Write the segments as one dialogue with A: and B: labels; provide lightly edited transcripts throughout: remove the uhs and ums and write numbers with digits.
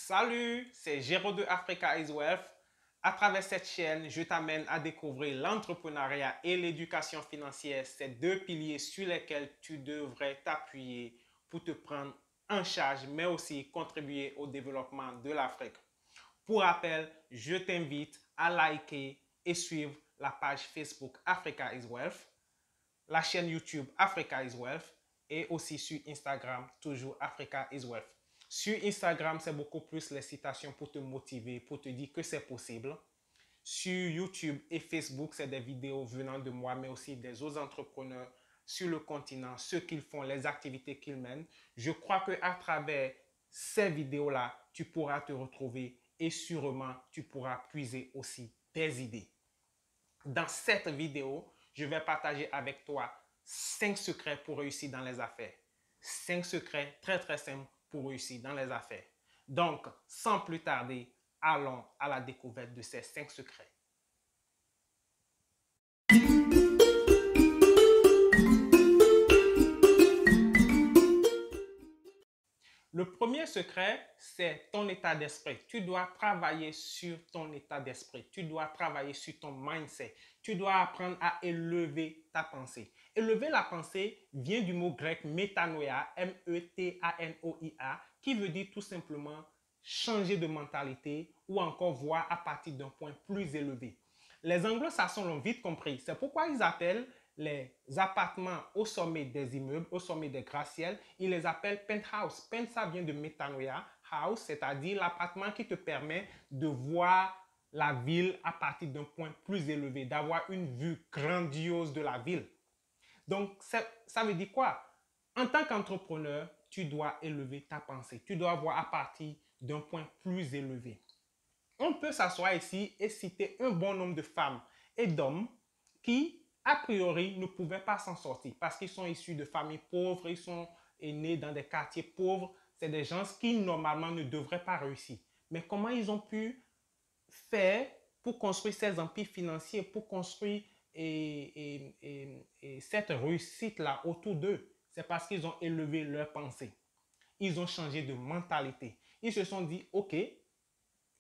A: Salut, c'est Géraud de Africa is Wealth. À travers cette chaîne, je t'amène à découvrir l'entrepreneuriat et l'éducation financière, ces deux piliers sur lesquels tu devrais t'appuyer pour te prendre en charge, mais aussi contribuer au développement de l'Afrique. Pour rappel, je t'invite à liker et suivre la page Facebook Africa is Wealth, la chaîne YouTube Africa is Wealth et aussi sur Instagram, toujours Africa is Wealth. Sur Instagram, c'est beaucoup plus les citations pour te motiver, pour te dire que c'est possible. Sur YouTube et Facebook, c'est des vidéos venant de moi, mais aussi des autres entrepreneurs sur le continent, ce qu'ils font, les activités qu'ils mènent. Je crois qu'à travers ces vidéos-là, tu pourras te retrouver et sûrement, tu pourras puiser aussi tes idées. Dans cette vidéo, je vais partager avec toi 5 secrets pour réussir dans les affaires. 5 secrets très très simples pour réussir dans les affaires. Donc, sans plus tarder, allons à la découverte de ces 5 secrets. Le premier secret, c'est ton état d'esprit. Tu dois travailler sur ton état d'esprit. Tu dois travailler sur ton mindset. Tu dois apprendre à élever ta pensée. Élever la pensée vient du mot grec métanoïa, M-E-T-A-N-O-I-A, qui veut dire tout simplement changer de mentalité ou encore voir à partir d'un point plus élevé. Les anglo-saxons l'ont vite compris. C'est pourquoi ils appellent les appartements au sommet des immeubles, au sommet des gratte-ciels, ils les appellent penthouse. Pent, ça vient de métanoïa, house, c'est-à-dire l'appartement qui te permet de voir la ville à partir d'un point plus élevé, d'avoir une vue grandiose de la ville. Donc, ça veut dire quoi? En tant qu'entrepreneur, tu dois élever ta pensée. Tu dois voir à partir d'un point plus élevé. On peut s'asseoir ici et citer un bon nombre de femmes et d'hommes qui, a priori, ne pouvaient pas s'en sortir parce qu'ils sont issus de familles pauvres, ils sont nés dans des quartiers pauvres. C'est des gens qui, normalement, ne devraient pas réussir. Mais comment ils ont pu faire pour construire ces empires financiers, pour construire cette réussite-là autour d'eux? C'est parce qu'ils ont élevé leur pensée. Ils ont changé de mentalité. Ils se sont dit, OK,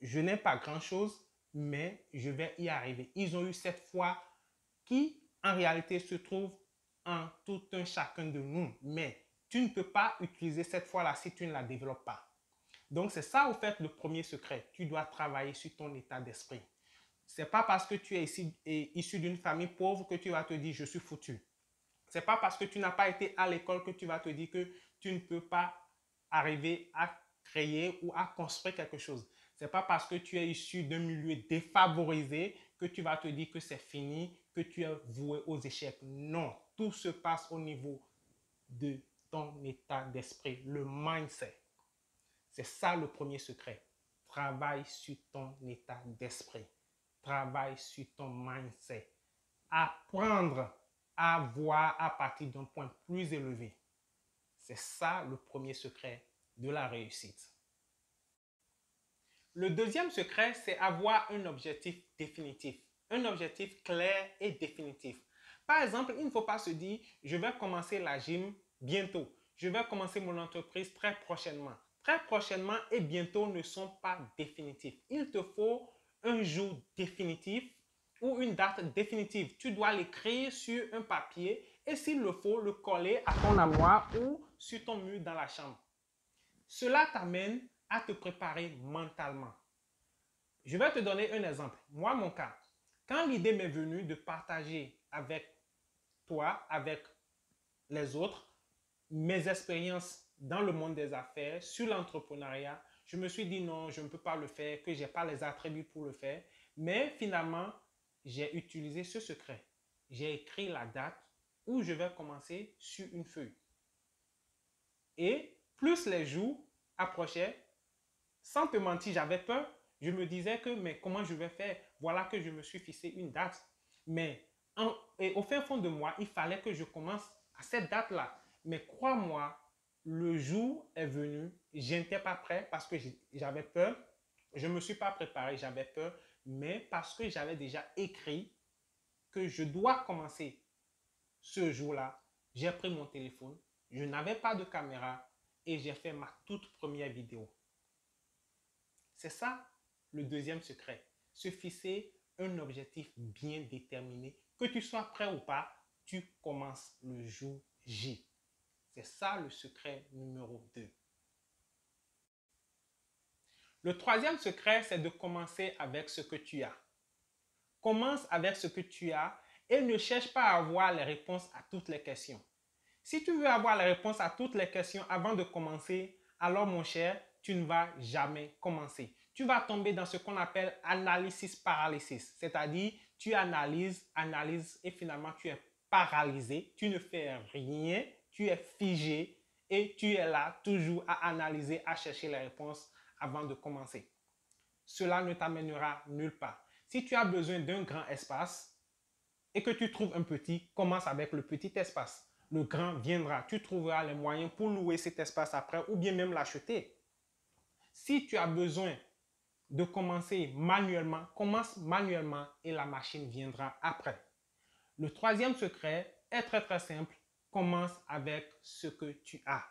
A: je n'ai pas grand-chose, mais je vais y arriver. Ils ont eu cette foi qui, en réalité, se trouve en tout un chacun de nous. Mais tu ne peux pas utiliser cette foi-là si tu ne la développes pas. Donc, c'est ça, au fait, le premier secret. Tu dois travailler sur ton état d'esprit. Ce n'est pas parce que tu es issu d'une famille pauvre que tu vas te dire « je suis foutu ». Ce n'est pas parce que tu n'as pas été à l'école que tu vas te dire que tu ne peux pas arriver à créer ou à construire quelque chose. Ce n'est pas parce que tu es issu d'un milieu défavorisé que tu vas te dire que c'est fini, que tu es voué aux échecs. Non, tout se passe au niveau de ton état d'esprit, le mindset. C'est ça le premier secret. Travaille sur ton état d'esprit. Travaille sur ton mindset. Apprendre à voir à partir d'un point plus élevé. C'est ça le premier secret de la réussite. Le deuxième secret, c'est avoir un objectif définitif. Un objectif clair et définitif. Par exemple, il ne faut pas se dire, je vais commencer la gym bientôt. Je vais commencer mon entreprise très prochainement. Très prochainement et bientôt ne sont pas définitifs. Il te faut un jour définitif ou une date définitive. Tu dois l'écrire sur un papier et s'il le faut, le coller à ton armoire ou sur ton mur dans la chambre. Cela t'amène à te préparer mentalement. Je vais te donner un exemple. Moi, mon cas, quand l'idée m'est venue de partager avec toi, avec les autres, mes expériences dans le monde des affaires, sur l'entrepreneuriat, je me suis dit non, je ne peux pas le faire, que je n'ai pas les attributs pour le faire. Mais finalement, j'ai utilisé ce secret. J'ai écrit la date où je vais commencer sur une feuille. Et plus les jours approchaient, sans te mentir, j'avais peur. Je me disais que, mais comment je vais faire? Voilà que je me suis fixé une date. Mais au fin fond de moi, il fallait que je commence à cette date-là. Mais crois-moi, le jour est venu, je n'étais pas prêt parce que j'avais peur. Je ne me suis pas préparé, j'avais peur. Mais parce que j'avais déjà écrit que je dois commencer ce jour-là, j'ai pris mon téléphone. Je n'avais pas de caméra et j'ai fait ma toute première vidéo. C'est ça le deuxième secret. Se fixer un objectif bien déterminé. Que tu sois prêt ou pas, tu commences le jour J. C'est ça le secret numéro 2. Le troisième secret, c'est de commencer avec ce que tu as. Commence avec ce que tu as et ne cherche pas à avoir les réponses à toutes les questions. Si tu veux avoir les réponses à toutes les questions avant de commencer, alors mon cher, tu ne vas jamais commencer. Tu vas tomber dans ce qu'on appelle analysis paralysis, c'est-à-dire tu analyses, analyses et finalement tu es paralysé, tu ne fais rien, tu es figé et tu es là toujours à analyser, à chercher les réponses avant de commencer. Cela ne t'amènera nulle part. Si tu as besoin d'un grand espace et que tu trouves un petit, commence avec le petit espace. Le grand viendra. Tu trouveras les moyens pour louer cet espace après ou bien même l'acheter. Si tu as besoin de commencer manuellement, commence manuellement et la machine viendra après. Le troisième secret est très très simple. Commence avec ce que tu as.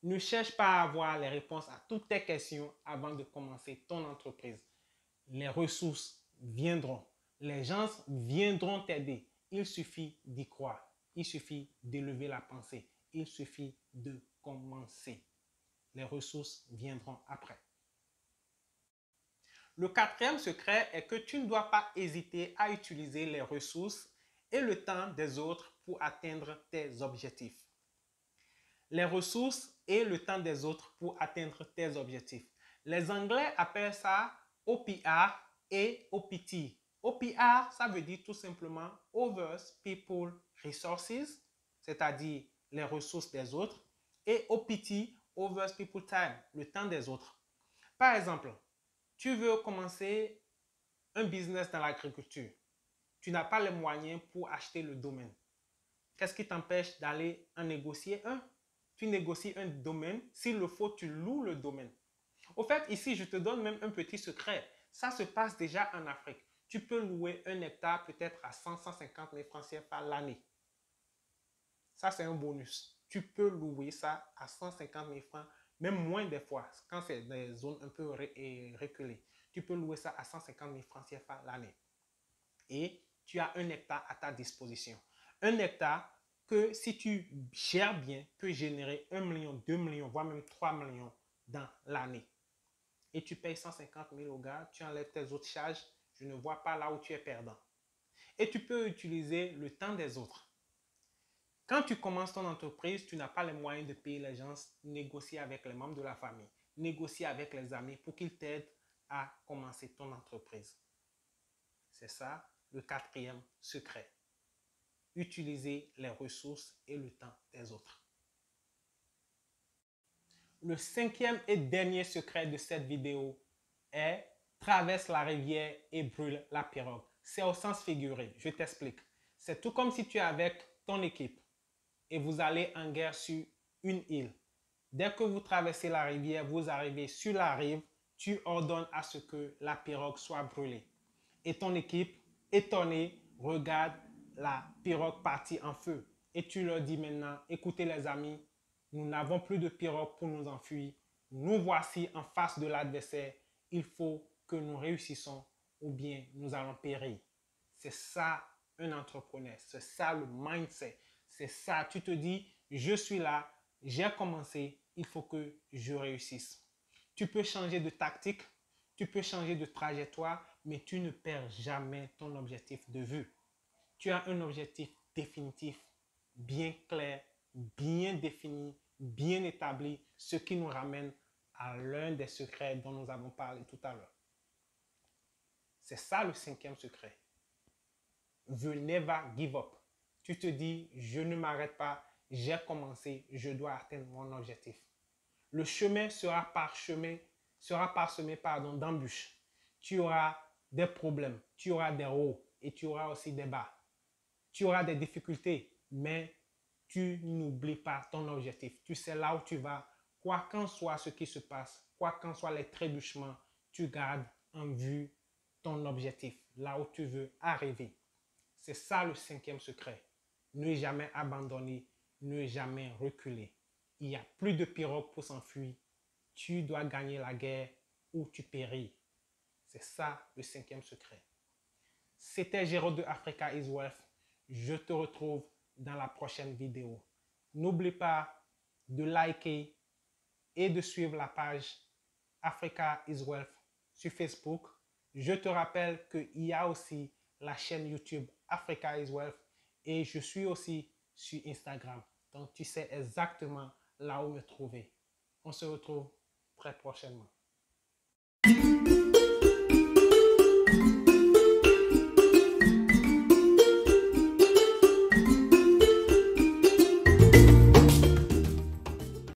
A: Ne cherche pas à avoir les réponses à toutes tes questions avant de commencer ton entreprise. Les ressources viendront. Les gens viendront t'aider. Il suffit d'y croire. Il suffit d'élever la pensée. Il suffit de commencer. Les ressources viendront après. Le quatrième secret est que tu ne dois pas hésiter à utiliser les ressources et le temps des autres pour atteindre tes objectifs. Les ressources et le temps des autres pour atteindre tes objectifs. Les Anglais appellent ça OPR et OPT. OPR, ça veut dire tout simplement Others, People, Resources, c'est-à-dire les ressources des autres, et OPT, Others, People, Time, le temps des autres. Par exemple, tu veux commencer un business dans l'agriculture. Tu n'as pas les moyens pour acheter le domaine. Qu'est-ce qui t'empêche d'aller en négocier un? Tu négocies un domaine. S'il le faut, tu loues le domaine. Au fait, ici, je te donne même un petit secret. Ça se passe déjà en Afrique. Tu peux louer un hectare peut-être à 100-150 000 francs CFA l'année. Ça, c'est un bonus. Tu peux louer ça à 150 000 francs, même moins des fois, quand c'est des zones un peu reculées. Tu peux louer ça à 150 000 francs CFA l'année. Et tu as un hectare à ta disposition. Un hectare que, si tu gères bien, peut générer 1 million, 2 millions, voire même 3 millions dans l'année. Et tu payes 150 000 au gars, tu enlèves tes autres charges, je ne vois pas là où tu es perdant. Et tu peux utiliser le temps des autres. Quand tu commences ton entreprise, tu n'as pas les moyens de payer les gens, négocier avec les membres de la famille, négocier avec les amis pour qu'ils t'aident à commencer ton entreprise. C'est ça le quatrième secret. Utiliser les ressources et le temps des autres. Le cinquième et dernier secret de cette vidéo est traverse la rivière et brûle la pirogue. C'est au sens figuré, je t'explique. C'est tout comme si tu es avec ton équipe et vous allez en guerre sur une île. Dès que vous traversez la rivière, vous arrivez sur la rive, tu ordonnes à ce que la pirogue soit brûlée. Et ton équipe, étonnée, regarde la pirogue partie en feu. Et tu leur dis maintenant, écoutez les amis, nous n'avons plus de pirogue pour nous enfuir. Nous voici en face de l'adversaire. Il faut que nous réussissons ou bien nous allons périr. C'est ça un entrepreneur. C'est ça le mindset. C'est ça. Tu te dis, je suis là, j'ai commencé, il faut que je réussisse. Tu peux changer de tactique, tu peux changer de trajectoire, mais tu ne perds jamais ton objectif de vue. Tu as un objectif définitif, bien clair, bien défini, bien établi, ce qui nous ramène à l'un des secrets dont nous avons parlé tout à l'heure. C'est ça le cinquième secret. The never give up. Tu te dis, je ne m'arrête pas, j'ai commencé, je dois atteindre mon objectif. Le chemin sera parsemé d'embûches. Tu auras des problèmes, tu auras des hauts et tu auras aussi des bas. Tu auras des difficultés, mais tu n'oublies pas ton objectif. Tu sais là où tu vas, quoi qu'en soit ce qui se passe, quoi qu'en soient les trébuchements, tu gardes en vue ton objectif, là où tu veux arriver. C'est ça le cinquième secret. Ne jamais abandonner, ne jamais reculer. Il n'y a plus de pirogue pour s'enfuir. Tu dois gagner la guerre ou tu péris. C'est ça le 5e secret. C'était Géraud de Africa is Wealth. Je te retrouve dans la prochaine vidéo. N'oublie pas de liker et de suivre la page Africa is Wealth sur Facebook. Je te rappelle qu'il y a aussi la chaîne YouTube Africa is Wealth et je suis aussi sur Instagram. Donc, tu sais exactement là où me trouver. On se retrouve très prochainement.